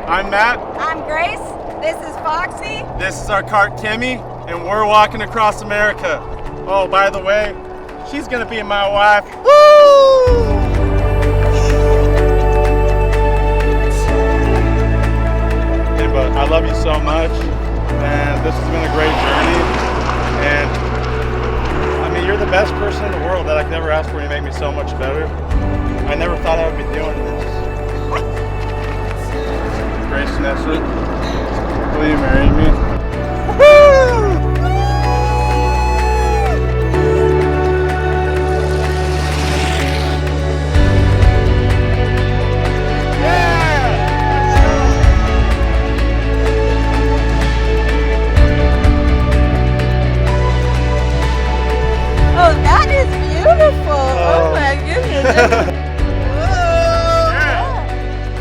I'm Matt. I'm Grace. This is Foxy. This is our cart Timmy, and we're walking across America. Oh, by the way, she's gonna be my wife. Woo! Hey, but I love you so much, and this has been a great journey. And I mean, you're the best person in the world that I could ever ask for. You make me so much better. I never thought I would be doing this. Grace Nessa, will you marry me? Woo! Oh, that is beautiful. Oh my goodness.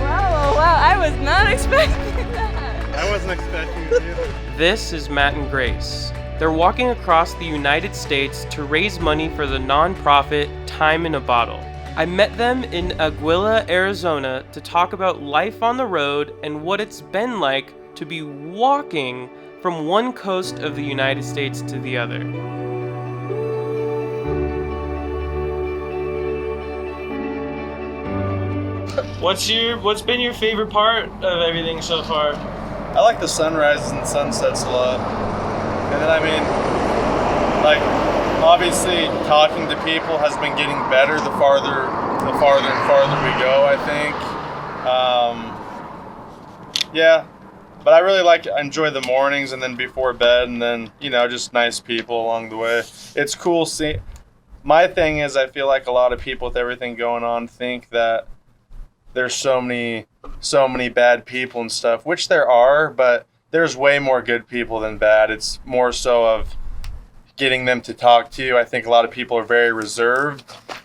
Wow. I was not expecting that. I wasn't expecting it either. This is Matt and Grace. They're walking across the United States to raise money for the nonprofit Time in a Bottle. I met them in Aguila, Arizona to talk about life on the road and what it's been like to be walking from one coast of the United States to the other. What's been your favorite part of everything so far? I like the sunrises and sunsets a lot. And then I mean, like, obviously talking to people has been getting better the farther and farther we go, I think. Yeah, but I really enjoy the mornings and then before bed and then, just nice people along the way. It's cool seeing. My thing is I feel like a lot of people with everything going on think that there's so many bad people and stuff, which there are, but there's way more good people than bad. It's more so of getting them to talk to you. I think a lot of people are very reserved,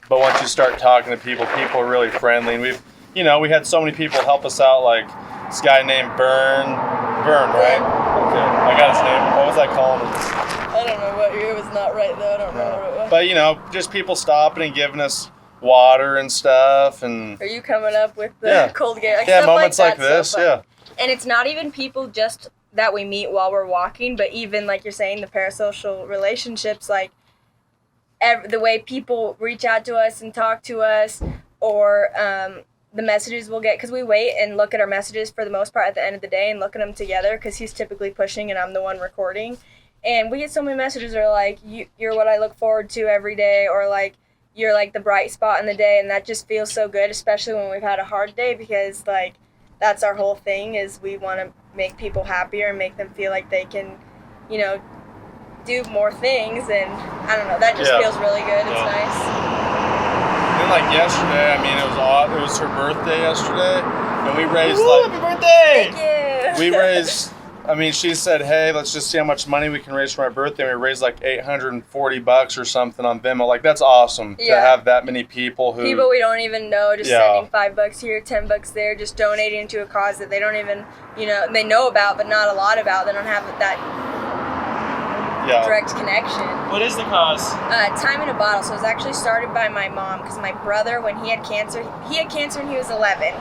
but once you start talking to people are really friendly. And we had so many people help us out, like this guy named Vern, right? Okay, I got his name. What was I calling him? I don't know what it was not right though. I don't know what it was. But just people stopping and giving us water and stuff. And Are you coming up with the cold game? Moments like this, so And it's not even people just that we meet while we're walking, but even like you're saying, the parasocial relationships, like the way people reach out to us and talk to us, or the messages we'll get, because we wait and look at our messages for the most part at the end of the day and look at them together, because he's typically pushing and I'm the one recording. And we get so many messages that are like, you're what I look forward to every day, or like, you're like the bright spot in the day, and that just feels so good, especially when we've had a hard day, because like that's our whole thing, is we want to make people happier and make them feel like they can, do more things. And I don't know, that just feels really good. It's nice. And like yesterday, I mean, it was her birthday yesterday, and we raised happy birthday! Thank you. We raised. I mean, she said, hey, let's just see how much money we can raise for my birthday. And we raised like $840 or something on Venmo. Like, that's awesome to have that many people who... People we don't even know, just sending $5 here, $10 there, just donating to a cause that they don't even, they know about, but not a lot about. They don't have that direct connection. What is the cause? Time in a Bottle. So it was actually started by my mom, because my brother, when he had cancer when he was 11.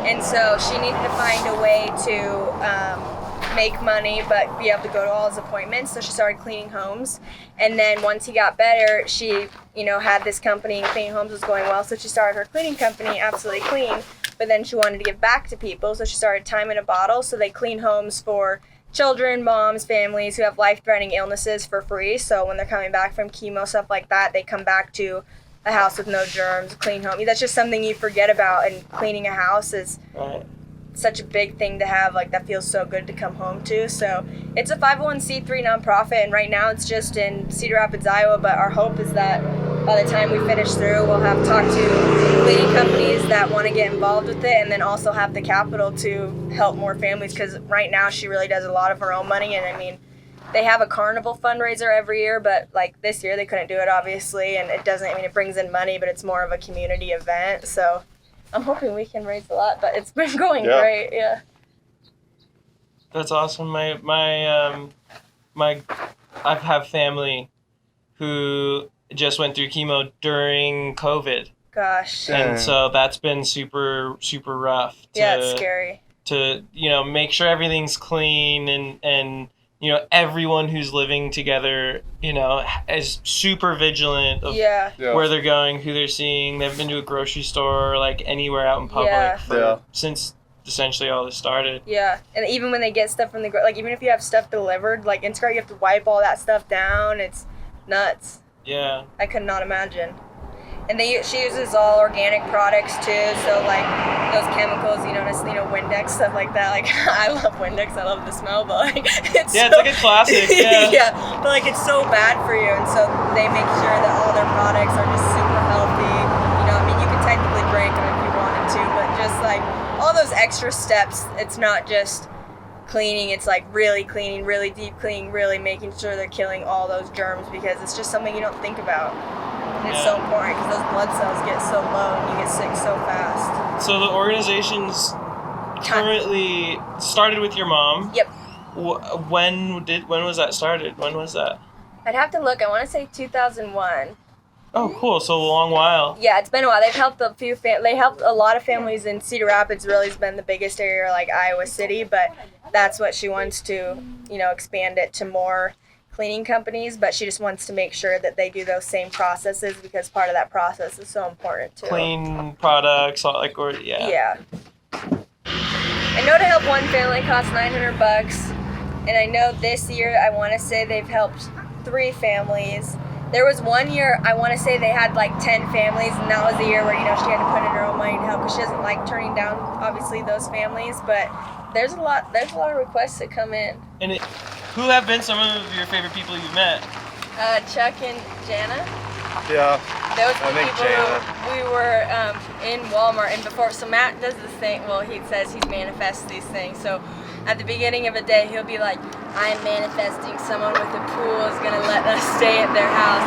And so she needed to find a way to... make money but be able to go to all his appointments, so she started cleaning homes. And then once he got better, she had this company, and cleaning homes was going well, so she started her cleaning company, Absolutely Clean. But then she wanted to give back to people, so she started Time in a Bottle. So they clean homes for children, moms, families who have life-threatening illnesses for free. So when they're coming back from chemo, stuff like that, they come back to a house with no germs, a clean home. That's just something you forget about, and cleaning a house is such a big thing to have, like that feels so good to come home to. So it's a 501c3 nonprofit, and right now it's just in Cedar Rapids, Iowa, but our hope is that by the time we finish through, we'll have talked to cleaning companies that want to get involved with it, and then also have the capital to help more families, because right now she really does a lot of her own money. And I mean, they have a carnival fundraiser every year, but like this year they couldn't do it, obviously, and it brings in money, but it's more of a community event. So I'm hoping we can raise a lot, but it's been going great. Yeah. That's awesome. I have family who just went through chemo during COVID. Gosh. And so that's been super, super rough. Yeah, it's scary. to make sure everything's clean and everyone who's living together is super vigilant of where they're going, who they're seeing. They've been to a grocery store or like anywhere out in public since essentially all this started. Yeah, and even when they get stuff from the even if you have stuff delivered, like in Instacart, you have to wipe all that stuff down. It's nuts. Yeah, I could not imagine. And she uses all organic products too, so like those chemicals, Windex, stuff like that. Like I love Windex, I love the smell, but like it's it's like a classic. Yeah. But like it's so bad for you, and so they make sure that all their products are just super healthy. You can technically drink them if you wanted to, but just like all those extra steps, it's not just cleaning, it's like really cleaning, really deep cleaning, really making sure they're killing all those germs, because it's just something you don't think about. And it's so important because those blood cells get so low and you get sick so fast. So the organization's currently started with your mom. Yep. When was that started? When was that? I'd have to look. I want to say 2001. Oh, cool. So a long while. Yeah, it's been a while. They've helped they helped a lot of families in Cedar Rapids. Really has been the biggest area, like Iowa City, but that's what she wants to, expand it to more cleaning companies, but she just wants to make sure that they do those same processes, because part of that process is so important too. Clean products, Yeah. I know to help one family costs $900, and I know this year I want to say they've helped 3 families. There was one year I want to say they had like 10 families, and that was the year where she had to put in her own money to help, because she doesn't like turning down obviously those families, but there's a lot of requests that come in. And who have been some of your favorite people you've met? Chuck and Jana. Yeah. Those were I think people Jana. we were in Walmart, and before, so Matt does this thing, well, he says he's manifests these things, so at the beginning of a day, he'll be like, I'm manifesting someone with a pool is going to let us stay at their house,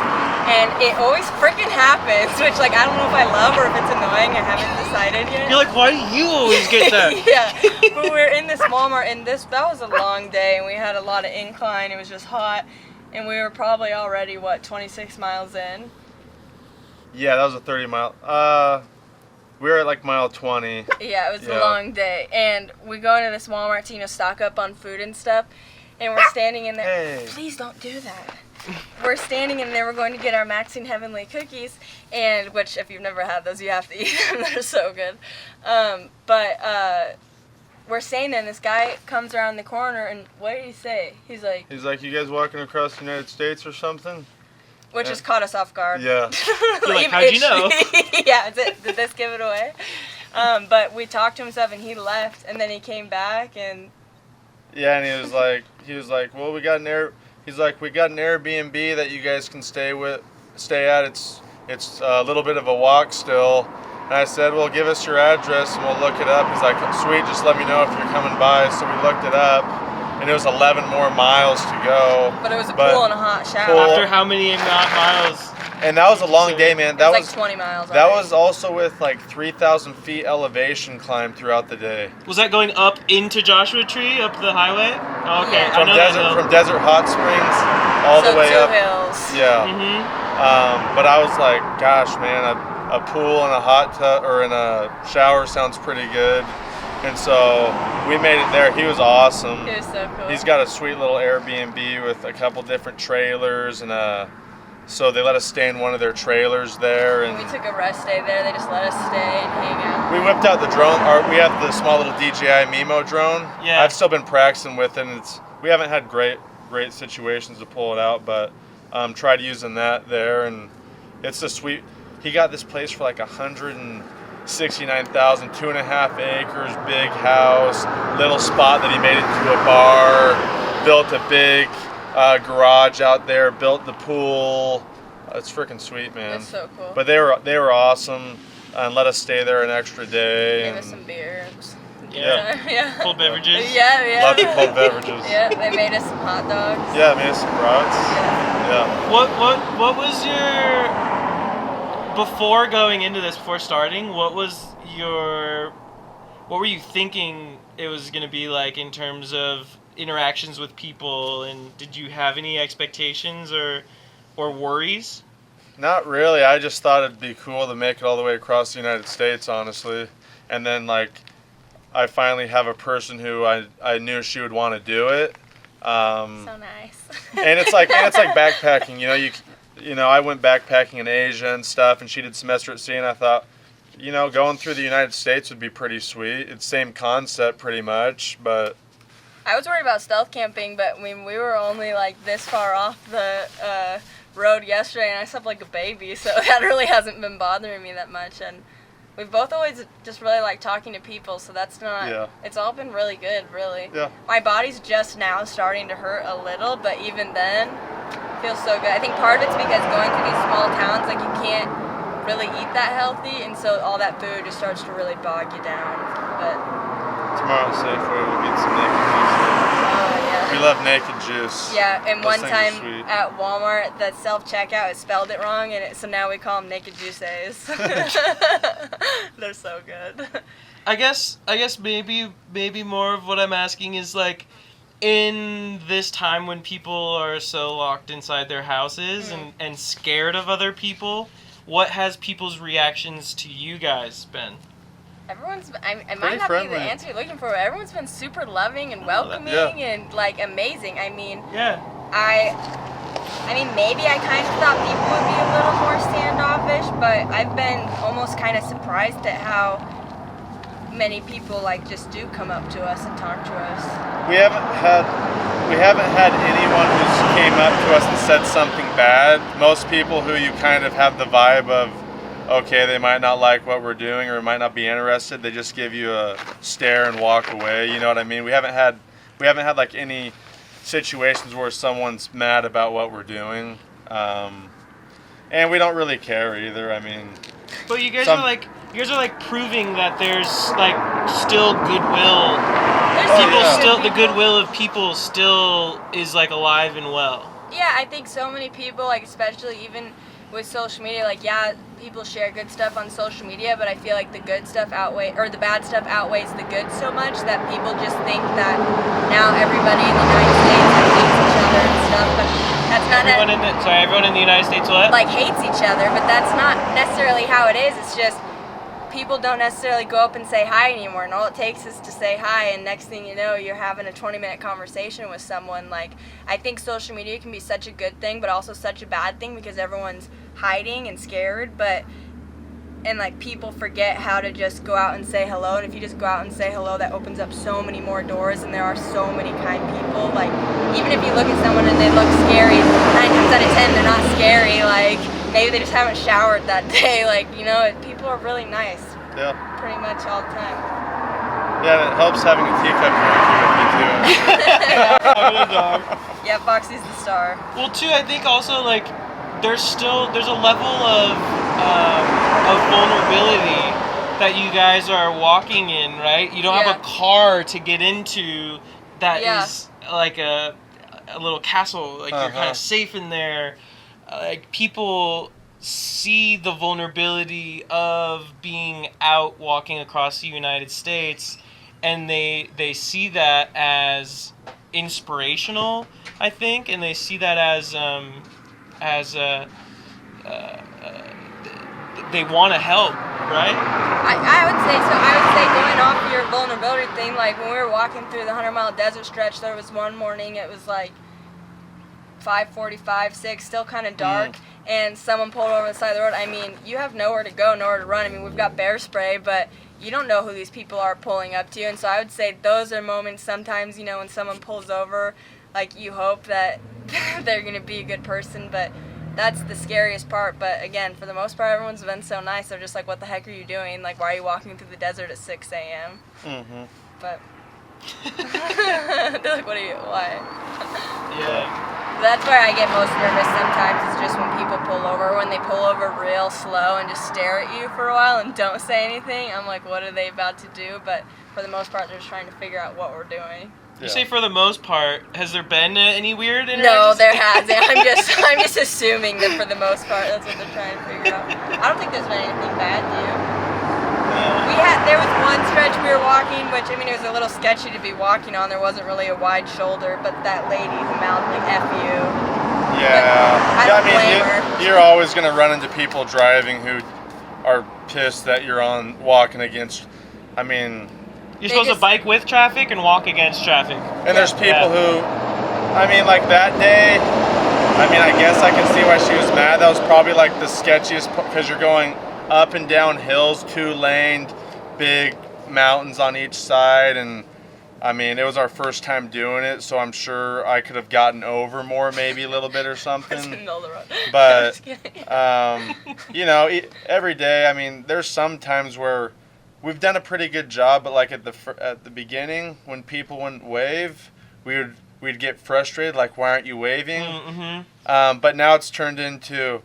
and it always freaking happens, which, like, I don't know if I love or if it's annoying, I haven't decided yet. You're like, why do you always get that? Yeah, but we're in this Walmart, and that was a long day, and we had a lot of incline, it was just hot, and we were probably already, 26 miles in? Yeah, that was a 30-mile. We were at like mile 20. Yeah, it was a long day, and we go into this Walmart to, stock up on food and stuff, and we're standing in there. Hey. Please don't do that. We're standing in there, we're going to get our Maxine Heavenly cookies, and which, if you've never had those, you have to eat them, they're so good. But we're standing there, and this guy comes around the corner, and what did he say? He's like, you guys walking across the United States or something? Which just caught us off guard. Yeah. You're like, how'd you know? Yeah, did this give it away? But we talked to him stuff, and he left, and then he came back, and... Yeah, and he was like, well, we got an Airbnb that you guys can stay at. It's a little bit of a walk still. And I said, well, give us your address and we'll look it up. He's like, sweet, just let me know if you're coming by. So we looked it up, and it was 11 more miles to go. But it was a pool and a hot shower. After how many miles? And that was a long day, man. That was like 20 miles. That was also with like 3,000 feet elevation climb throughout the day. Was that going up into Joshua Tree, up the highway? Oh, okay. Yeah. From Desert Hot Springs all the way up. Hills. Yeah. Mm-hmm. But I was like, gosh, man, a pool and a hot tub or in a shower sounds pretty good. And so we made it there. He was awesome. He was so cool. He's got a sweet little Airbnb with a couple different trailers, and so they let us stay in one of their trailers there. And we took a rest day there. They just let us stay and hang out. We whipped out the drone. We have the small little DJI Mimo drone. Yeah. I've still been practicing with it. And we haven't had great situations to pull it out, but tried using that there, and it's a sweet. He got this place for like $169,000, 2.5 acres, big house, little spot that he made into a bar, built a big garage out there, built the pool. It's freaking sweet, man. It's so cool. But they were awesome and let us stay there an extra day. Gave us some beer. Yeah. Cold beverages. Yeah. Lots of cold beverages. Yeah, they made us some hot dogs. Yeah, made us some brats. Yeah. What was your, before going into this, before starting, what were you thinking it was going to be like in terms of interactions with people, and did you have any expectations or worries? Not really. I just thought it'd be cool to make it all the way across the United States, honestly. And then, like, I finally have a person who I knew she would want to do it. So nice. And it's like backpacking. You know, I went backpacking in Asia and stuff, and she did semester at sea, and I thought, you know, going through the United States would be pretty sweet. It's same concept pretty much, but I was worried about stealth camping, but I mean, we were only like this far off the road yesterday, and I slept like a baby, so that really hasn't been bothering me that much. And we've both always just really liked talking to people, so that's not. Yeah. It's all been really good, really. Yeah. My body's just now starting to hurt a little, but even then, it feels so good. I think part of it's because going to these small towns, like you can't really eat that healthy, and so all that food just starts to really bog you down. But tomorrow at Safeway we'll get some naked juice. yeah. We love naked juice. Yeah, and Those one things time are sweet. at Walmart, the self-checkout, it spelled it wrong, and so now we call them naked juices. They're so good. I guess maybe more of what I'm asking is like, in this time when people are so locked inside their houses and scared of other people, what has people's reactions to you guys been? Everyone's, it might Pretty not friendly. be the answer you're looking for, but everyone's been super loving and welcoming and like amazing. I mean, Yeah. I mean, maybe I kind of thought people would be a little more standoffish, but I've been almost kind of surprised at how many people like just do come up to us and talk to us. We haven't had anyone who's came up to us and said something bad. Most people who you kind of have the vibe of, okay, they might not like what we're doing or might not be interested. They just give you a stare and walk away. You know what I mean? We haven't had like any situations where someone's mad about what we're doing, and we don't really care either. I mean, But you guys are like proving that there's like still goodwill. The goodwill of people still is like alive and well. Yeah, I think so many people, like especially even with social media, like yeah, people share good stuff on social media, but I feel like the bad stuff outweighs the good so much that people just think that now everybody in the United States hates each other and stuff, but that's not Everyone in the United States what? like hates each other, but that's not necessarily how it is. It's just people don't necessarily go up and say hi anymore, and all it takes is to say hi, and next thing you know, you're having a 20-minute conversation with someone. Like, I think social media can be such a good thing, but also such a bad thing because everyone's hiding and scared, and like people forget how to just go out and say hello, and if you just go out and say hello, that opens up so many more doors, and there are so many kind people. Like, even if you look at someone and they look scary, 9 times out of 10 they're not scary. Like, maybe they just haven't showered that day. Like, you know, people are really nice. yeah. Pretty much all the time. Yeah, and it helps having a teacup monkey with you too. Having a dog. Yeah, Foxy's the star. Well, too, I think also like there's a level of vulnerability that you guys are walking in, right? You don't have a car to get into that is like a little castle. Like you're kind of safe in there. Like people see the vulnerability of being out walking across the United States, and they see that as inspirational, I think, and they see that as they want to help, right? I would say so. I would say going off your vulnerability thing, like when we were walking through the 100-mile desert stretch, there was one morning, it was like 5:45, 6, still kind of dark, and someone pulled over the side of the road. I mean, you have nowhere to go, nowhere to run. I mean, we've got bear spray, but you don't know who these people are pulling up to you, and so I would say those are moments sometimes, you know, when someone pulls over, like you hope that they're going to be a good person, but that's the scariest part. But again, for the most part, everyone's been so nice. They're just like, what the heck are you doing? Like, why are you walking through the desert at 6 a.m.? Mm-hmm. But they're like, why? Yeah. That's where I get most nervous sometimes, is just when people pull over. When they pull over real slow and just stare at you for a while and don't say anything, I'm like, what are they about to do? But for the most part, they're just trying to figure out what we're doing. You say for the most part. Has there been any weird interactions? No, there hasn't. I'm just assuming that for the most part, that's what they're trying to figure out. I don't think there's been anything bad, do you? There was one stretch we were walking, which, I mean, it was a little sketchy to be walking on. There wasn't really a wide shoulder, but that lady who mouthed like F you. Yeah. I don't blame her. You're always going to run into people driving who are pissed that you're walking against. I mean, You're supposed to bike with traffic and walk against traffic. And there's people who, I mean, like that day, I mean, I guess I can see why she was mad. That was probably like the sketchiest because you're going up and down hills, 2-laned, big mountains on each side, and I mean, it was our first time doing it, so I'm sure I could have gotten over more, maybe a little bit or something. But you know, every day, I mean, there's some times where we've done a pretty good job, but like at the beginning, when people wouldn't wave, we'd get frustrated, like, why aren't you waving? Mm-hmm. But now it's turned into,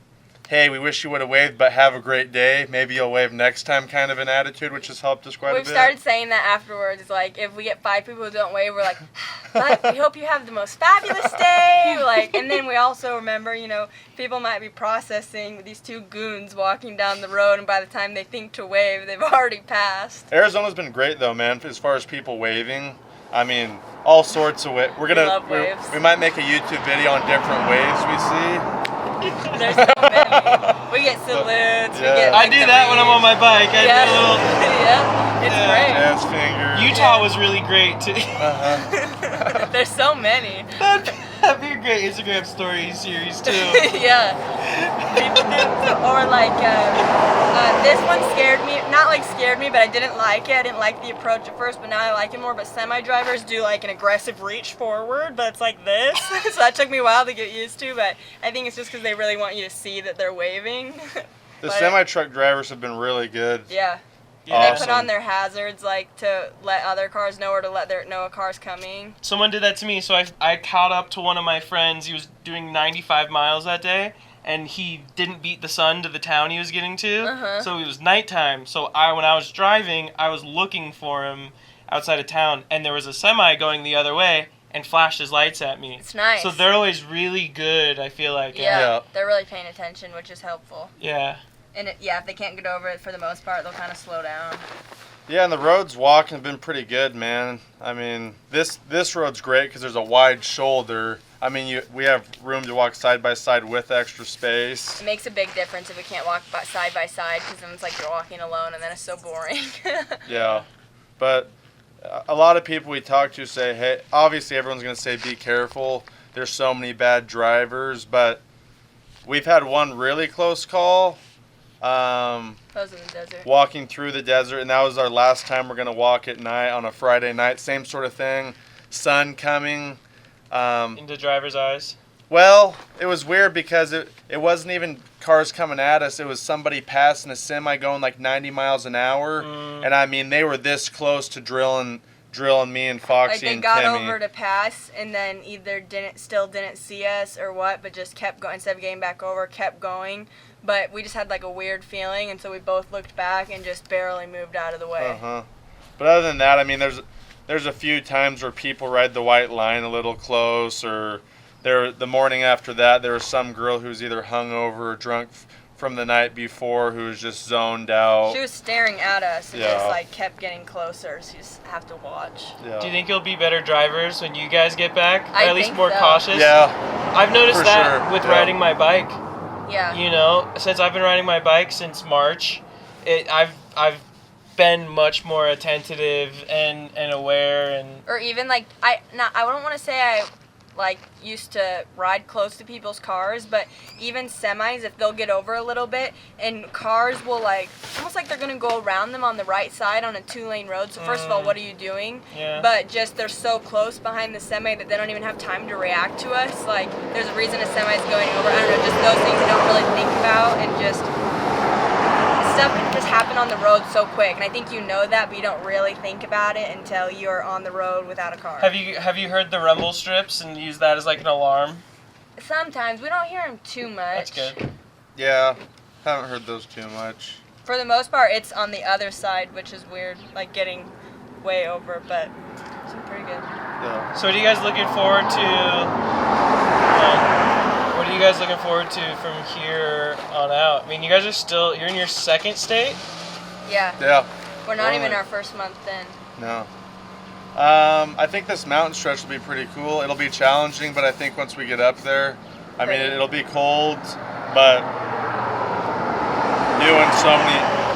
hey, we wish you would have waved, but have a great day. Maybe you'll wave next time, kind of an attitude, which has helped us quite a bit. We've started saying that afterwards. It's like, if we get 5 people who don't wave, we're like, but we hope you have the most fabulous day. Like, and then we also remember, you know, people might be processing these 2 goons walking down the road, and by the time they think to wave, they've already passed. Arizona's been great, though, man, as far as people waving. I mean, all sorts of waves. We love waves. We might make a YouTube video on different waves we see. There's so many. We get salutes. We get, I do that when I'm on my bike. I do a little. Yeah, it's great. Dance fingers. Utah was really great too. There's so many. That'd be a great Instagram story series too. Yeah. People do, or like this one scared me. Not like scared me, but I didn't like it. I didn't like the approach at first, but now I like it more. But semi drivers do like an aggressive reach forward, but it's like this. So that took me a while to get used to. But I think it's just because they really want you to see that they're waving. The semi-truck drivers have been really good. Yeah. Yeah. They put on their hazards, like, to let other cars know, or to let know a car's coming. Someone did that to me, so I caught up to one of my friends. He was doing 95 miles that day, and he didn't beat the sun to the town he was getting to. So it was nighttime. So when I was driving, I was looking for him outside of town, and there was a semi going the other way and flashed his lights at me. It's nice. So they're always really good, I feel like. Yeah. They're really paying attention, which is helpful. Yeah. And if they can't get over it for the most part, they'll kind of slow down. Yeah, and the roads walking have been pretty good, man. I mean, this road's great because there's a wide shoulder. I mean, we have room to walk side by side with extra space. It makes a big difference if we can't walk side by side, because then it's like you're walking alone, and then it's so boring. Yeah, but a lot of people we talk to say, hey, obviously everyone's going to say be careful. There's so many bad drivers, but we've had one really close call. Those in the desert. Walking through the desert, and that was our last time we're going to walk at night on a Friday night. Same sort of thing. Sun coming. Into driver's eyes. Well, it was weird because it wasn't even cars coming at us. It was somebody passing a semi going like 90 miles an hour. And I mean, they were this close to drilling me and Foxy and Timmy. Like they got over to pass and then either didn't see us or what, but just kept going. Instead of getting back over, kept going. But we just had like a weird feeling, and so we both looked back and just barely moved out of the way. But other than that, I mean, there's a few times where people ride the white line a little close, or the morning after that, there was some girl who was either hungover or drunk from the night before who was just zoned out. She was staring at us and Yeah. just like kept getting closer, so you just have to watch. Yeah. Do you think you'll be better drivers when you guys get back? Or I at least think more so. cautious? Yeah. I've noticed For that sure, with yeah. riding my bike. Yeah. You know, since I've been riding my bike since March, I've been much more attentive and aware and. Or even like I don't want to say I like used to ride close to people's cars, but even semis, if they'll get over a little bit, and cars will like almost like they're gonna go around them on the right side on a 2-lane road. So first of all, what are you doing? Yeah. But just they're so close behind the semi that they don't even have time to react to us. Like there's a reason a semi is going over. I don't know, just those things you don't really think about, and just stuff can just happen on the road so quick. And I think you know that, but you don't really think about it until you're on the road without a car. Have you heard the rumble strips and use that as like an alarm? Sometimes we don't hear them too much. That's good. Yeah. Haven't heard those too much. For the most part, it's on the other side, which is weird, like getting way over, but it's pretty good. Yeah. So what are you guys looking forward to? What are you guys looking forward to from here on out? I mean, you guys are you're in your second state? Yeah. Yeah. We're not even our first month in. No. I think this mountain stretch will be pretty cool. It'll be challenging, but I think once we get up there, I mean, it'll be cold, but doing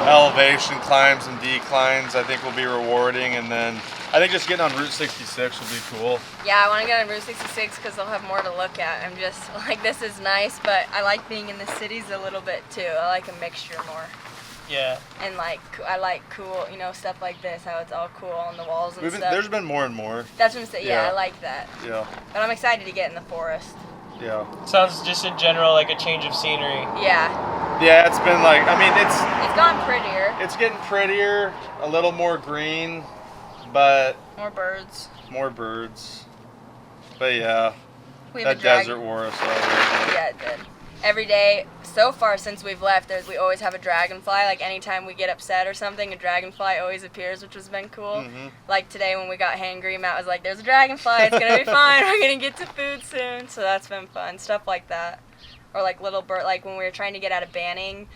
elevation climbs and declines I think will be rewarding, and then I think just getting on Route 66 will be cool. Yeah, I want to get on Route 66 because they'll have more to look at. I'm just like, this is nice, but I like being in the cities a little bit too. I like a mixture more. Yeah. And like, I like cool, stuff like this, how it's all cool on the walls and stuff. There's been more and more. That's what I'm saying. Yeah, Yeah. I like that. Yeah. But I'm excited to get in the forest. Yeah. Sounds just in general like a change of scenery. Yeah. Yeah, it's been like, It's gotten prettier. it's getting prettier, a little more green, but More birds. more birds. But yeah, We have that a dragon. desert wore us out. Yeah, it did. Every day, so far since we've left, we always have a dragonfly. Like anytime we get upset or something, a dragonfly always appears, which has been cool. Mhm. Like today when we got hangry, Matt was like, "There's a dragonfly. It's gonna be fine. We're gonna get to food soon." So that's been fun. Stuff like that, or like little bird. Like when we were trying to get out of Banning,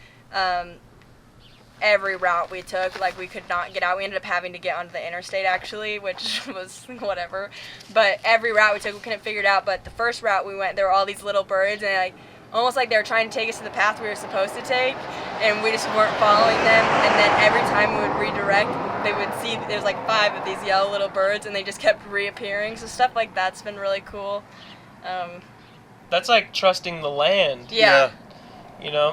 every route we took, like we could not get out. We ended up having to get onto the interstate actually, which was whatever. But every route we took, we couldn't figure it out. But the first route we went, there were all these little birds, and like almost like they were trying to take us to the path we were supposed to take, and we just weren't following them. And then every time we would redirect, they would see there's like 5 of these yellow little birds, and they just kept reappearing. So stuff like that's been really cool. That's like trusting the land. Yeah.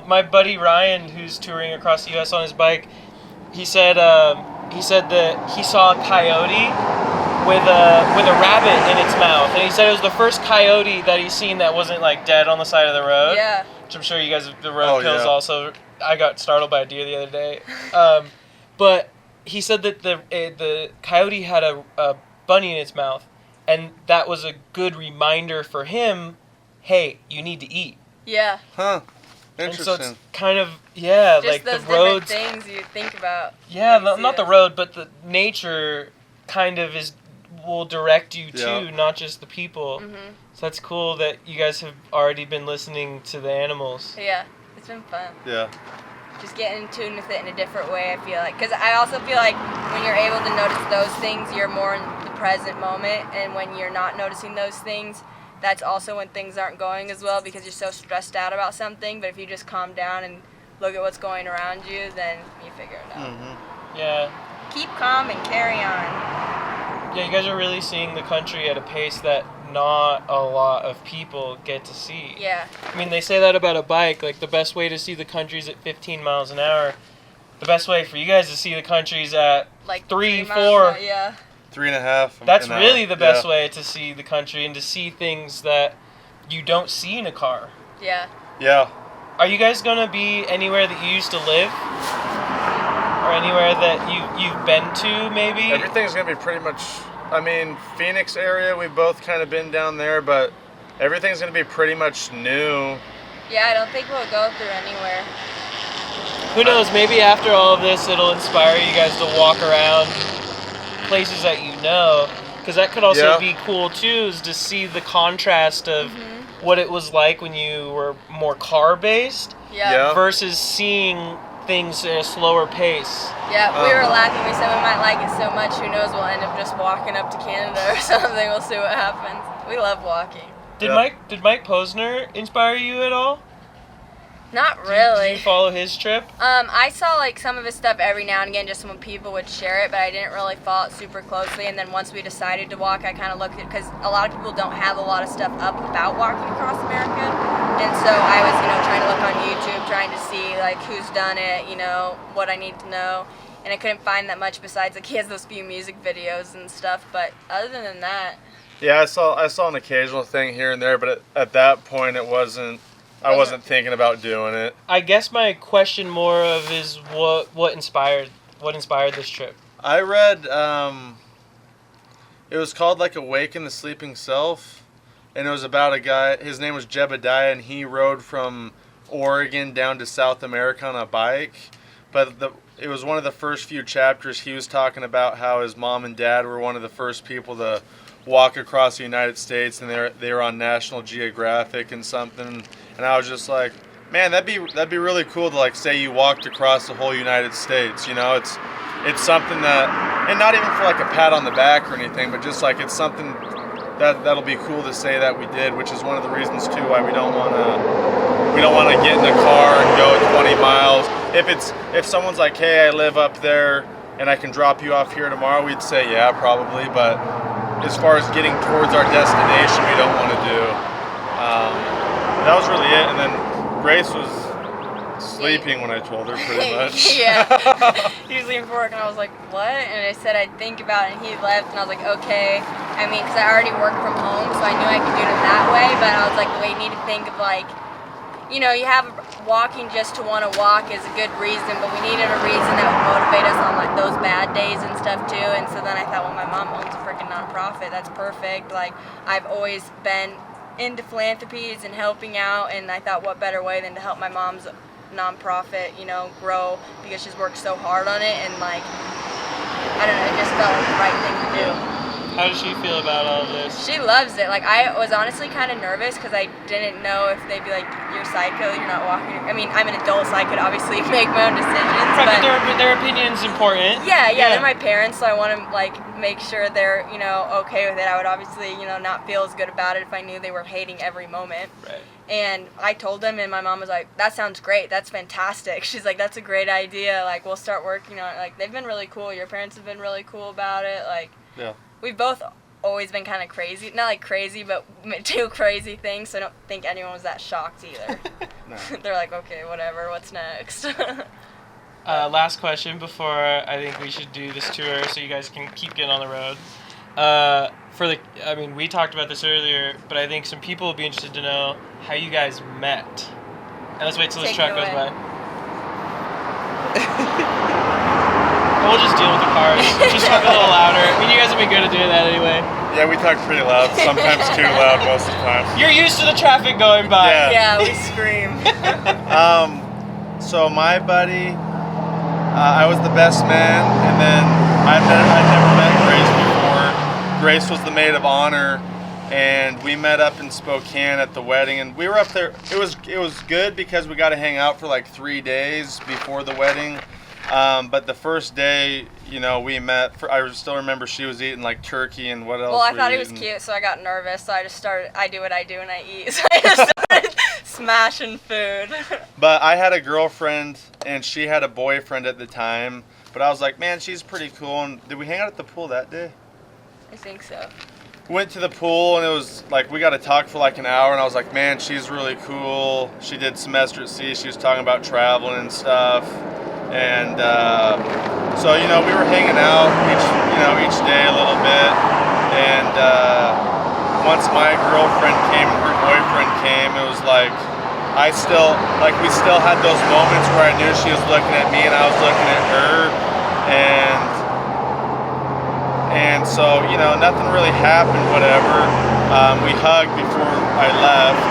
My buddy Ryan, who's touring across the U.S. on his bike, he said that he saw a coyote with a rabbit in its mouth, and he said it was the first coyote that he's seen that wasn't like dead on the side of the road. Yeah. Which I'm sure you guys, the road kills yeah. also. I got startled by a deer the other day, but he said that the coyote had a bunny in its mouth, and that was a good reminder for him. Hey, you need to eat. Yeah. Huh. And Interesting. so it's kind of, yeah, Just like those the roads. different things you think about. Yeah, when you see not the them. road, but the nature kind of will direct you to, Yeah. not just the people. Mhm. So that's cool that you guys have already been listening to the animals. Yeah, it's been fun. Yeah. Just getting in tune with it in a different way, I feel like. Because I also feel like when you're able to notice those things, you're more in the present moment. And when you're not noticing those things, that's also when things aren't going as well because you're so stressed out about something. But if you just calm down and look at what's going around you, then you figure it out. Mm-hmm. Yeah. Keep calm and carry on. Yeah, you guys are really seeing the country at a pace that not a lot of people get to see. Yeah. I mean, they say that about a bike. Like, the best way to see the country is at 15 miles an hour. The best way for you guys to see the country is at Like 3, 3 miles, 4. yeah. 3.5. That's an hour. really the best Yeah. way to see the country and to see things that you don't see in a car. Yeah. Yeah. Are you guys going to be anywhere that you used to live? Or anywhere that you've been to, maybe? Everything's gonna be pretty much. I mean, Phoenix area. We've both kind of been down there, but everything's gonna be pretty much new. Yeah, I don't think we'll go through anywhere. Who knows, maybe after all of this, it'll inspire you guys to walk around places that you know. Because that could also Yeah. be cool, too, is to see the contrast of what it was like when you were more car-based Yeah. Yeah. versus seeing things at a slower pace. Yeah, we were laughing. We said we might like it so much. Who knows? We'll end up just walking up to Canada or something. We'll see what happens. We love walking. Did Yeah. Did Mike Posner inspire you at all? Not Did really. you follow his trip? I saw like some of his stuff every now and again, just when people would share it, but I didn't really follow it super closely. And then once we decided to walk, I kind of looked at because a lot of people don't have a lot of stuff up about walking across America, and so I was, trying to look on YouTube, trying to see like who's done it, what I need to know, and I couldn't find that much besides like he has those few music videos and stuff. But other than that, Yeah, I saw an occasional thing here and there, but at that point, I wasn't thinking about doing it. I guess my question more of is what inspired this trip? I read, it was called like Awaken the Sleeping Self, and it was about a guy, his name was Jebediah, and he rode from Oregon down to South America on a bike, but it was one of the first few chapters. He was talking about how his mom and dad were one of the first people to walk across the United States, and they were on National Geographic and something, and I was just like, man, that'd be really cool to like say you walked across the whole United States. It's something that, and not even for like a pat on the back or anything, but just like it's something that'll be cool to say that we did, which is one of the reasons too why we don't want to we don't want to get in a car and go 20 miles. If someone's like, hey, I live up there and I can drop you off here tomorrow, we'd say yeah, probably. But as far as getting towards our destination, we don't want to do. That was really it. And then Grace was sleeping when I told her, pretty much. Yeah. He was leaving for work, and I was like, what? And I said I'd think about it, and he left, and I was like, okay. I mean, because I already worked from home, so I knew I could do it that way, but I was like, we need to think of, like, you know, you have walking just to want to walk is a good reason, but we needed a reason that would motivate us on, like, those bad days and stuff, too. And so then I thought, well, my mom owns a freaking nonprofit. That's perfect. Like, I've always been into philanthropies and helping out, and I thought, what better way than to help my mom's nonprofit, you know, grow, because she's worked so hard on it, and like, I don't know, it just felt like the right thing to do. How does she feel about all of this? She loves it. Like, I was honestly kind of nervous because I didn't know if they'd be like, you're psycho, you're not walking. I mean, I'm an adult, so I could obviously make my own decisions. Right, but their opinion's important. Yeah, they're my parents, so I want to like make sure they're, you know, okay with it. I would obviously, you know, not feel as good about it if I knew they were hating every moment. Right. And I told them, and my mom was like, that sounds great. That's fantastic. She's like, that's a great idea. Like, we'll start working on it. Like, they've been really cool. Your parents have been really cool about it. Like, yeah. We've both always been kind of crazy. Not like crazy, but do crazy things. So I don't think anyone was that shocked either. No. They're like, okay, whatever. What's next? Last question before I think we should do this tour so you guys can keep getting on the road. I mean, we talked about this earlier, but I think some people will be interested to know how you guys met. And let's wait till this truck goes by. We'll just deal with the cars. Just talk a little louder. I mean, you guys have been good at doing that anyway. Yeah, we talk pretty loud, sometimes too loud most of the time. You're used to the traffic going by. Yeah, we scream. So my buddy, I was the best man, and then I'd never met Grace before. Grace was the maid of honor, and we met up in Spokane at the wedding, and we were up there. It was good because we got to hang out for like 3 days before the wedding. But the first day, you know, we met. I still remember she was eating like turkey and what else. Well, I thought he was cute, so I got nervous. So I just started. I do what I do and I eat. So I just started smashing food. But I had a girlfriend and she had a boyfriend at the time. But I was like, man, she's pretty cool. And did we hang out at the pool that day? I think so. Went to the pool and it was like we got to talk for like an hour. And I was like, man, she's really cool. She did semester at sea. She was talking about traveling and stuff. And so, you know, we were hanging out each day a little bit. And once my girlfriend came and her boyfriend came, it was like we still had those moments where I knew she was looking at me and I was looking at her. And so, you know, nothing really happened, whatever. We hugged before I left.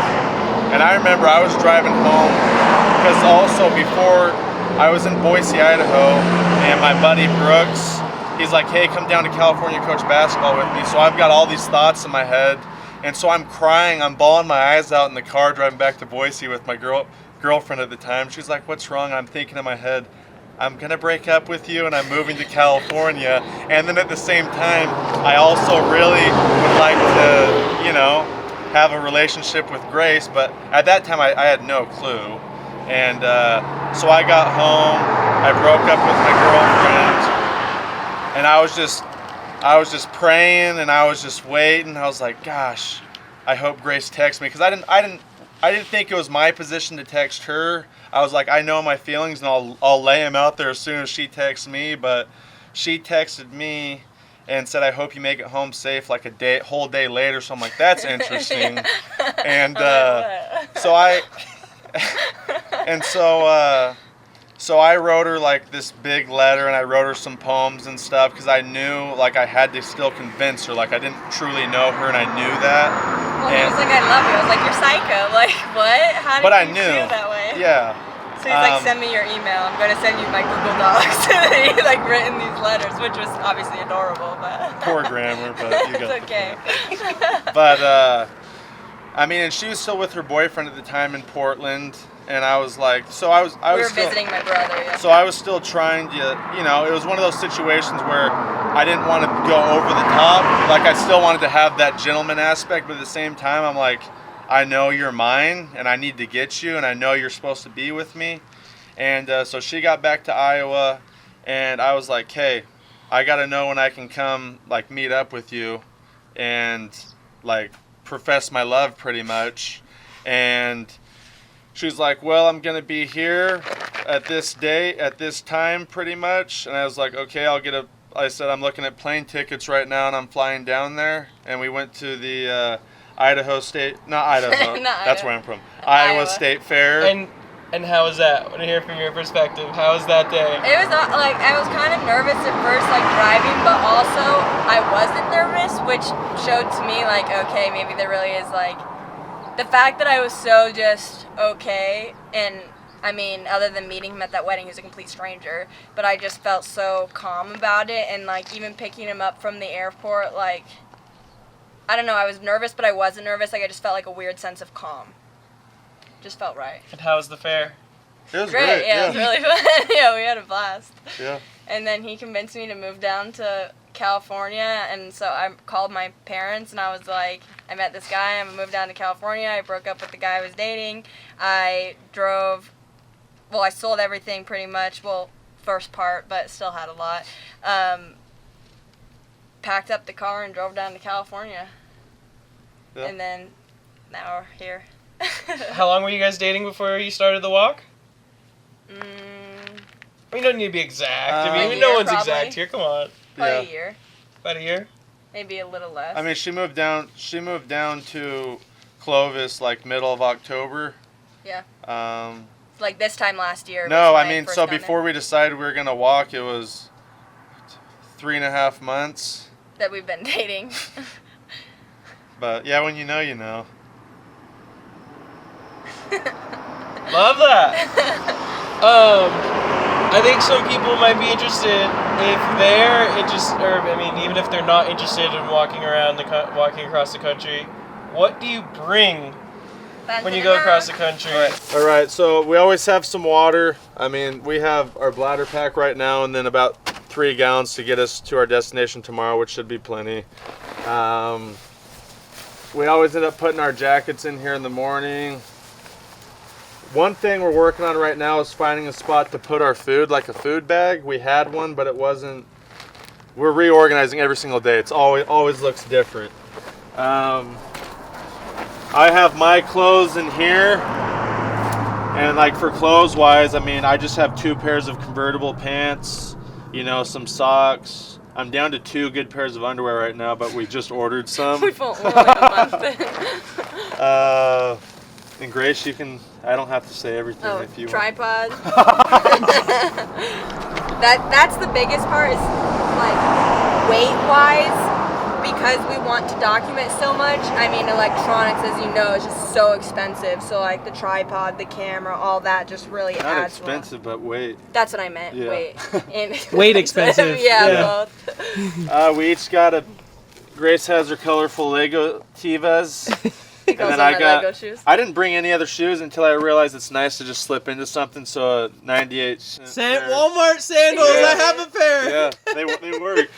And I remember I was driving home because also before I was in Boise, Idaho, and my buddy Brooks, he's like, hey, come down to California, coach basketball with me. So I've got all these thoughts in my head, and so I'm crying, I'm bawling my eyes out in the car driving back to Boise with my girlfriend at the time. She's like, what's wrong? I'm thinking in my head, I'm going to break up with you, and I'm moving to California. And then at the same time, I also really would like to, you know, have a relationship with Grace, but at that time I had no clue. And so I got home, I broke up with my girlfriend, and I was just praying and I was just waiting. I was like, gosh, I hope Grace texts me, because I didn't think it was my position to text her. I was like, I know my feelings and I'll lay them out there as soon as she texts me. But she texted me and said, I hope you make it home safe, like whole day later. So I'm like, that's interesting. And so I wrote her like this big letter, and I wrote her some poems and stuff because I knew like I had to still convince her. Like I didn't truly know her, and I knew that. Well, he was like, I love you. I was like, you're psycho. Like, what? How did you feel that way? Yeah. So he's like, send me your email. I'm going to send you my Google Docs. And he's like written these letters, which was obviously adorable, but poor grammar, but you got it's okay. But I mean, and she was still with her boyfriend at the time in Portland, and I was like, we were visiting my brother, yeah. So I was still trying to, you know, it was one of those situations where I didn't want to go over the top. Like I still wanted to have that gentleman aspect, but at the same time, I'm like, I know you're mine, and I need to get you, and I know you're supposed to be with me. And so she got back to Iowa, and I was like, hey, I got to know when I can come, like, meet up with you and, like, profess my love pretty much. And she's like, well, I'm going to be here at this date, at this time pretty much. And I was like, okay, I said, I'm looking at plane tickets right now, and I'm flying down there. And we went to the Idaho State, not Idaho, that's where I'm from, Iowa State Fair. And how was that? I want to hear from your perspective. How was that day? It was like, I was kind of nervous at first, like driving, but also I wasn't nervous, which showed to me like, okay, maybe there really is like, the fact that I was so just okay, and I mean, other than meeting him at that wedding, he was a complete stranger, but I just felt so calm about it, and like even picking him up from the airport, like, I don't know, I was nervous, but I wasn't nervous, like I just felt like a weird sense of calm. Just felt right. And how was the fair? It was great. Yeah, it was really fun. Yeah, we had a blast. Yeah. And then he convinced me to move down to California, and so I called my parents, and I was like, I met this guy, I'm gonna move down to California. I broke up with the guy I was dating. I sold everything pretty much, well, first part, but still had a lot. Packed up the car and drove down to California. Yeah. And then, now we're here. How long were you guys dating before you started the walk? You don't need to be exact. I mean, no one's probably. exact here. Come on. About a year. About a year? Maybe a little less. I mean, she moved down to Clovis like middle of October. Yeah. Like this time last year. No, I mean, so before we decided we were gonna walk, it was 3.5 months that we've been dating. But yeah, when you know, you know. Love that. I think some people might be interested if they're interested, or I mean, even if they're not interested in walking across the country. What do you bring when you go across the country? All right. So we always have some water. I mean, we have our bladder pack right now, and then about 3 gallons to get us to our destination tomorrow, which should be plenty. We always end up putting our jackets in here in the morning. One thing we're working on right now is finding a spot to put our food, like a food bag. We had one, but it wasn't. We're reorganizing every single day. It's always looks different. I have my clothes in here, and like for clothes wise, I mean, I just have 2 pairs of convertible pants, some socks. I'm down to 2 good pairs of underwear right now, but we just ordered some. We're like a month. And Grace, I don't have to say everything if you tripod. That's the biggest part is like weight-wise, because we want to document so much. I mean, electronics, as you know, is just so expensive. So like the tripod, the camera, all that just really adds. Not expensive, but weight. That's what I meant. Yeah. Weight. Weight expensive. Yeah, both. We each got Grace has her colorful Lego Tivas. And then Lego shoes. I didn't bring any other shoes until I realized it's nice to just slip into something. So a 98 cent Walmart sandals. Yeah. I have a pair. Yeah, they work.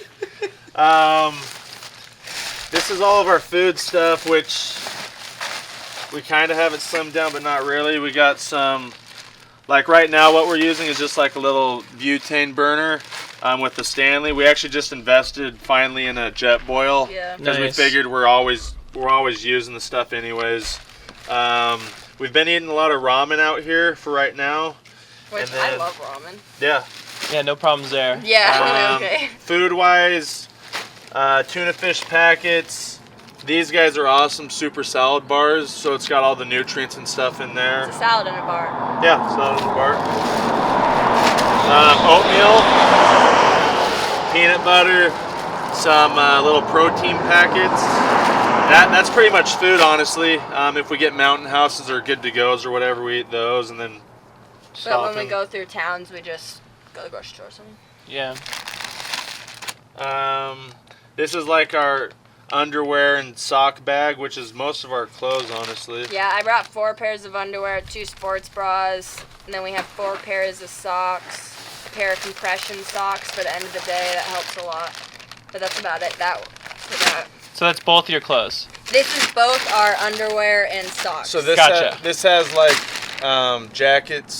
This is all of our food stuff, which we kind of have it slimmed down, but not really. We got some, like right now, what we're using is just like a little butane burner with the Stanley. We actually just invested finally in a jet boil because we figured we're always using the stuff anyways. We've been eating a lot of ramen out here for right now. Which I love ramen. Yeah. Yeah, no problems there. Yeah, okay. Food-wise, tuna fish packets. These guys are awesome, super salad bars, so it's got all the nutrients and stuff in there. It's a salad in a bar. Yeah, salad in a bar. Oatmeal, peanut butter, some little protein packets. That's pretty much food, honestly. If we get Mountain Houses or Good to Go's or whatever, we eat those, and then But when we go through towns, we just go to the grocery store or something. Yeah. This is like our underwear and sock bag, which is most of our clothes, honestly. Yeah, I brought 4 pairs of underwear, 2 sports bras, and then we have 4 pairs of socks, a pair of compression socks for the end of the day. That helps a lot. But that's about it. For that. So that's both your clothes? This is both our underwear and socks. So this Gotcha. this has like jacket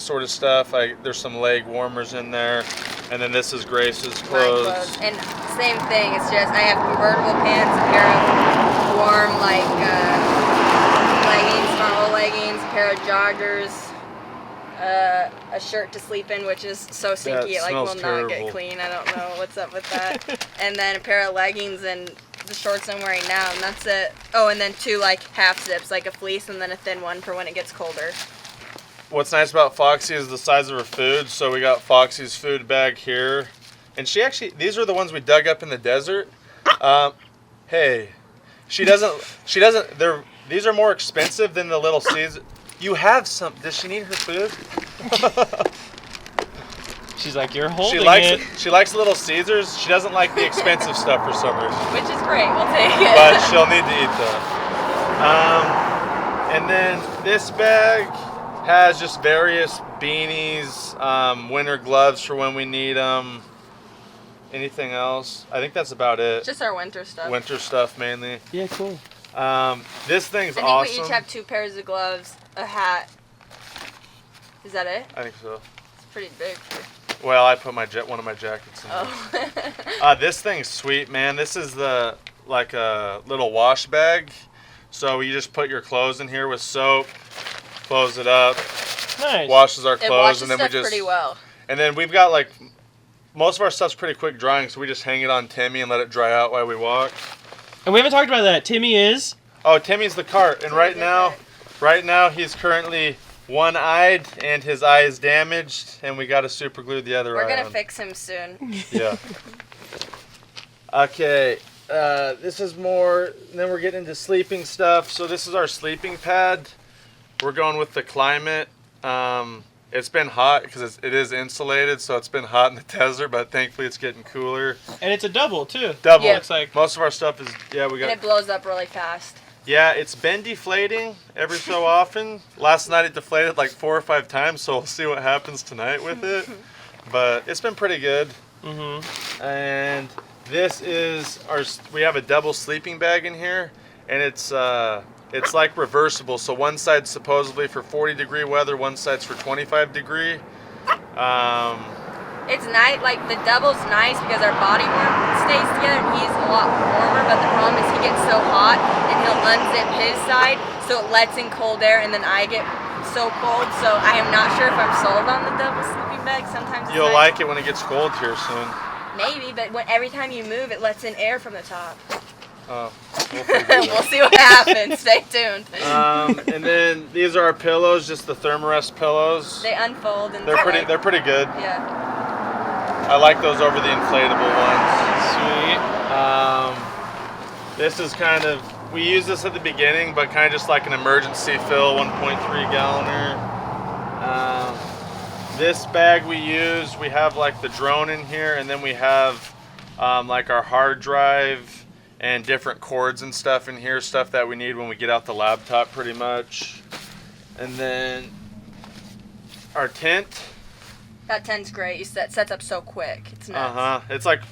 sort of stuff. There's some leg warmers in there, and then this is Grace's My clothes. And same thing. It's just I have convertible pants, a pair of warm leggings, normal leggings, a pair of joggers, a shirt to sleep in, which is so stinky it will not get clean. I don't know what's up with that. And then a pair of leggings and the shorts I'm wearing now, and that's it. Oh, and then 2 like half zips, like a fleece and then a thin one for when it gets colder. What's nice about Foxy is the size of her food. So we got Foxy's food bag here, and these are the ones we dug up in the desert. Hey, she doesn't. These are more expensive than the Little Caesar. You have some. Does she need her food? She's like, you're holding She likes Little Caesars. She doesn't like the expensive stuff for some reason. Which is great. We'll take it. But she'll need to eat that. And then this bag has just various beanies, winter gloves for when we need them. Anything else? I think that's about it. Just our winter stuff. Winter stuff mainly. Yeah, cool. This thing's awesome. I think we each have 2 pairs of gloves, a hat. Is that it? I think so. It's pretty big. Well, I put one of my jackets in there. Oh. This thing's sweet, man. This is like a little wash bag. So you just put your clothes in here with soap, close it up, Nice. washes our It clothes, washes and then stuff pretty well. And then we've got like most of our stuff's pretty quick drying, so we just hang it on Timmy and let it dry out while we walk. And we haven't talked about that. Timmy is? Oh, Timmy's the cart, and right now he's currently one-eyed and his eye is damaged, and we got to super glue the other eye. We're gonna on. fix him soon. Yeah. Okay. This is more. Then we're getting into sleeping stuff. So this is our sleeping pad. We're going with the climate. It's been hot because it is insulated, so it's been hot in the desert. But thankfully, it's getting cooler. And it's a double, too. Double. Yeah. Looks like. Most of our stuff is we And got. it blows up really fast. Yeah, it's been deflating every so often. Last night it deflated like 4 or 5 times, so we'll see what happens tonight with it. But it's been pretty good. Mm-hmm. And this is we have a double sleeping bag in here, and it's like reversible. So one side's supposedly for 40-degree weather, one side's for 25-degree. It's nice, like the double's nice because our body warmth stays together and he's a lot warmer, but the problem is he gets so hot and he'll unzip his side so it lets in cold air and then I get so cold, so I am not sure if I'm sold on the double sleeping bag. Sometimes it's You'll nice. like it when it gets cold here soon. Maybe, but every time you move it lets in air from the top. Oh, we'll figure it out. We'll see what happens. Stay tuned. And then these are our pillows, just the Thermarest pillows. They unfold and They're pretty good. Yeah. I like those over the inflatable ones. Sweet. This is we use this at the beginning, but kind of just like an emergency fill, 1.3 galloner. This bag we have like the drone in here, and then we have like our hard drive and different cords and stuff in here, stuff that we need when we get out the laptop pretty much. And then our tent. That tent's great. It sets up so quick. It's nuts. It's like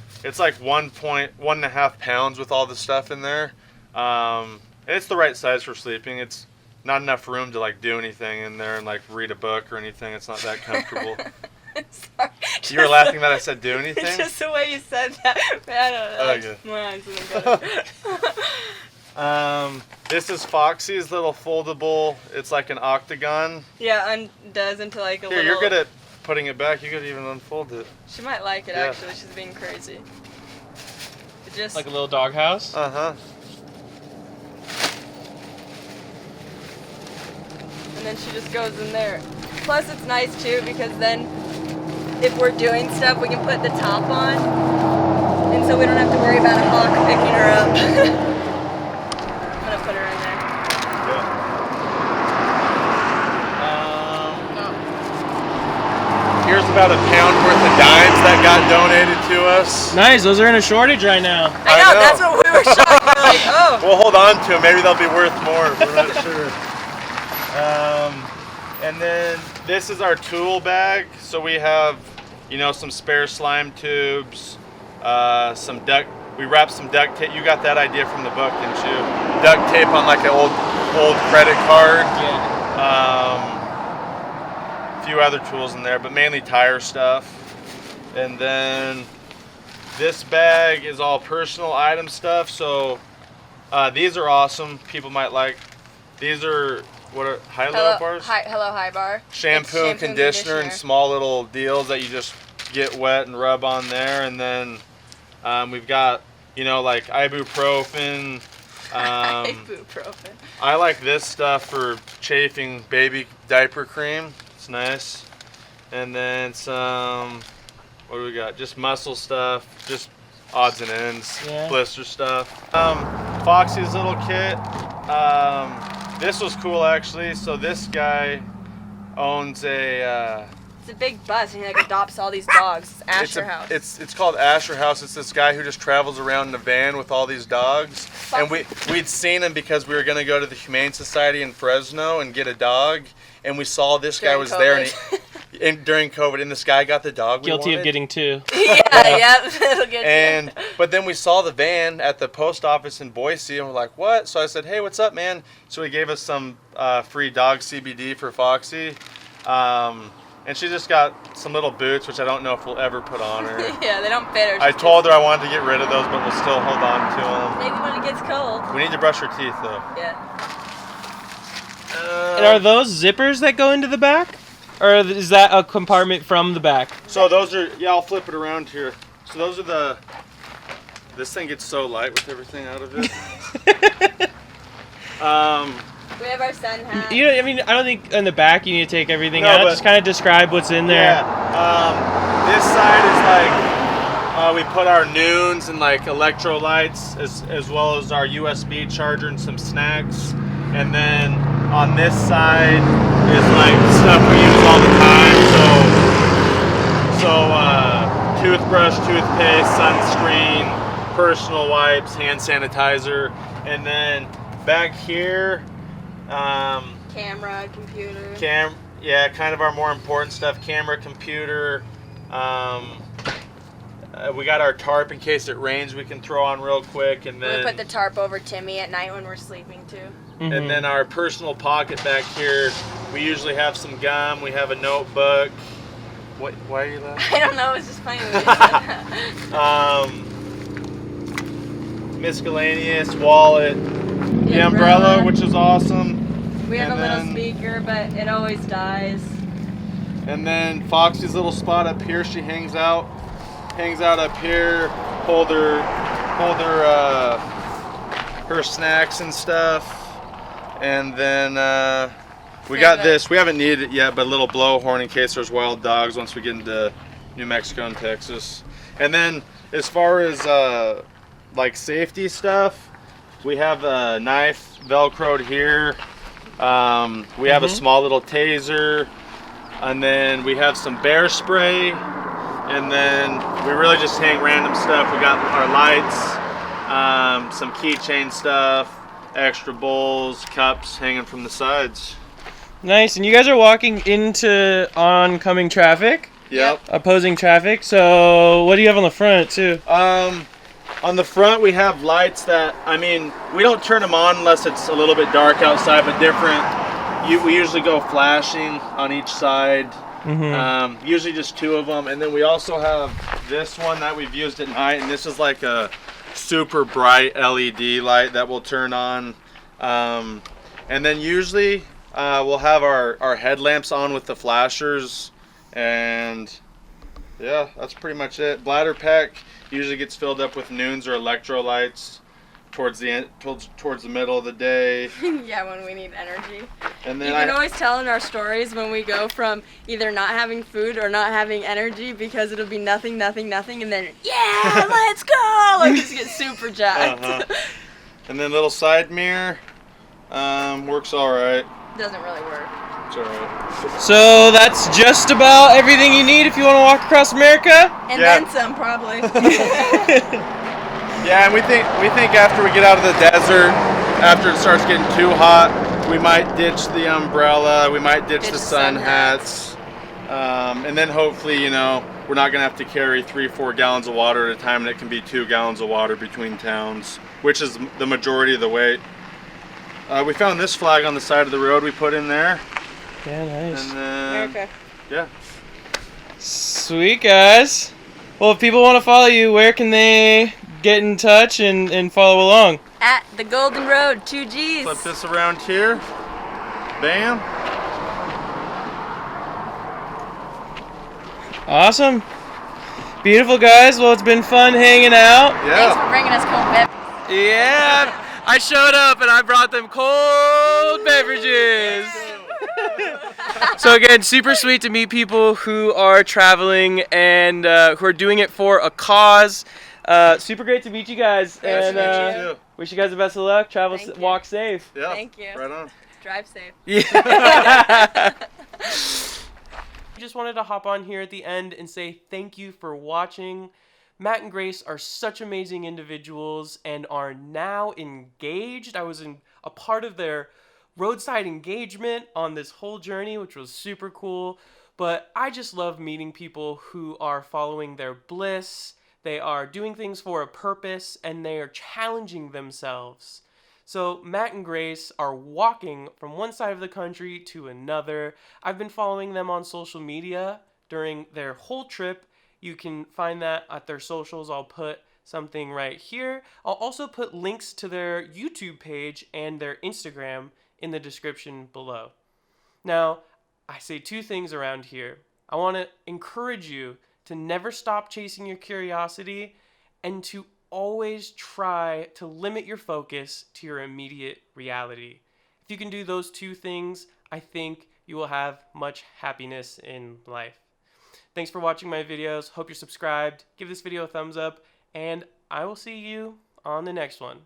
1.5 pounds with all the stuff in there. And it's the right size for sleeping. It's not enough room to like do anything in there and like read a book or anything. It's not that comfortable. Sorry. You were laughing that I said do anything? It's just the way you said that. I don't know. Okay. This is Foxy's little foldable. It's like an octagon. Yeah, undoes into like a Here, little... you're good at putting it back. You could even unfold it. She might like it, Yeah. actually. She's being crazy. It just... Like a little doghouse? Uh-huh. And then she just goes in there. Plus, it's nice, too, because then if we're doing stuff, we can put the top on. And so we don't have to worry about a hawk picking her up. I'm going to put her in there. Here's about a pound worth of dimes that got donated to us. Nice, those are in a shortage right now. I know, that's what we were shocked. We're like, oh. We'll hold on to them. Maybe they'll be worth more. We're not sure. And then this is our tool bag. So we have, some spare slime tubes, some duct. we wrap some duct tape. You got that idea from the book, didn't you? Duct tape on like an old credit card. Yeah. A few other tools in there, but mainly tire stuff. And then this bag is all personal item stuff. So these are awesome. People might like. These are high-low bars? High bar. Shampoo and conditioner and small little deals that you just get wet and rub on there. And then we've got, like ibuprofen. Ibuprofen. I like this stuff for chafing baby diaper cream. It's nice. And then some, what do we got? Just muscle stuff, just odds and ends, blister stuff. Foxy's little kit. This was cool actually. So this guy owns it's a big bus and he adopts all these dogs. It's Asher House. It's called Asher House. It's this guy who just travels around in a van with all these dogs. And we'd seen him because we were going to go to the Humane Society in Fresno and get a dog. And we saw this guy was there during COVID, and this guy got the dog we Guilty wanted. of getting two. It'll get you. But then we saw the van at the post office in Boise, and we're like, what? So I said, hey, what's up, man? So he gave us some free dog CBD for Foxy. And she just got some little boots, which I don't know if we'll ever put on her. Yeah, they don't fit her. I told her I wanted to get rid of those, but we'll still hold on to them. Maybe when it gets cold. We need to brush her teeth, though. Yeah. And are those zippers that go into the back? Or is that a compartment from the back? So those are, I'll flip it around here. So those are this thing gets so light with everything out of it. We have our sun hat. I don't think in the back you need to take everything out. Just kind of describe what's in there. Yeah. This side is like, we put our noons and like electrolytes as well as our USB charger and some snacks. And then on this side is like stuff we use all the time. So toothbrush, toothpaste, sunscreen, personal wipes, hand sanitizer. And then back here, camera, computer. Kind of our more important stuff. Camera, computer. We got our tarp in case it rains. We can throw on real quick, and then we put the tarp over Timmy at night when we're sleeping too. Mm-hmm. And then our personal pocket back here. We usually have some gum. We have a notebook. What? Why are you laughing? I don't know. It's just funny. Miscellaneous wallet. The umbrella, which is awesome. We have a little speaker, but it always dies. And then Foxy's little spot up here. She hangs out up here. Hold her snacks and stuff. And then we got this. We haven't needed it yet, but a little blowhorn in case there's wild dogs once we get into New Mexico and Texas. And then as far as like safety stuff, we have a knife velcroed here. We have a small little taser, and then we have some bear spray, and then we really just hang random stuff. We got our lights, some keychain stuff, extra bowls, cups hanging from the sides. Nice. And you guys are walking into oncoming traffic? Yep. Opposing traffic. So what do you have on the front too? On the front we have lights that, we don't turn them on unless it's a little bit dark outside, but different. We usually go flashing on each side. Mm-hmm. Usually just two of them. And then we also have this one that we've used at night, and this is like a super bright LED light that will turn on. And then usually we'll have our headlamps on with the flashers, and yeah, that's pretty much it. Bladder pack usually gets filled up with noons or electrolytes towards the middle of the day. Yeah, when we need energy. And then you can always tell in our stories when we go from either not having food or not having energy, because it'll be nothing, and then let's go! Like, just get super jacked. And then little side mirror works all right. Doesn't really work. It's all right. So that's just about everything you need if you want to walk across America? And then some, probably. Yeah, and we think after we get out of the desert, after it starts getting too hot, we might ditch the umbrella, we might ditch the sun hats. And then hopefully, we're not going to have to carry 3-4 gallons of water at a time, and it can be 2 gallons of water between towns, which is the majority of the weight. We found this flag on the side of the road we put in there. Yeah, nice. And then, America. yeah. Sweet, guys. Well, if people want to follow you, where can they get in touch and follow along? At the Golden Road, 2 G's. Flip this around here. Bam. Awesome. Beautiful, guys. Well, it's been fun hanging out. Thanks Yeah. for bringing us cold beverages. Yeah, I showed up and I brought them cold beverages. So again, super sweet to meet people who are traveling and who are doing it for a cause. Super great to meet you guys. Nice And to meet you too. wish you guys the best of luck. Travel, Thank you. walk safe. Yeah. Thank you. Right on. Drive safe. Yeah. I just wanted to hop on here at the end and say thank you for watching. Matt and Grace are such amazing individuals and are now engaged. I was a part of their roadside engagement on this whole journey, which was super cool. But I just love meeting people who are following their bliss. They are doing things for a purpose and they are challenging themselves. So Matt and Grace are walking from one side of the country to another. I've been following them on social media during their whole trip. You can find that at their socials. I'll put something right here. I'll also put links to their YouTube page and their Instagram in the description below. Now, I say 2 things around here. I want to encourage you to never stop chasing your curiosity and to always try to limit your focus to your immediate reality. If you can do those 2 things, I think you will have much happiness in life. Thanks for watching my videos. Hope you're subscribed. Give this video a thumbs up, and I will see you on the next one.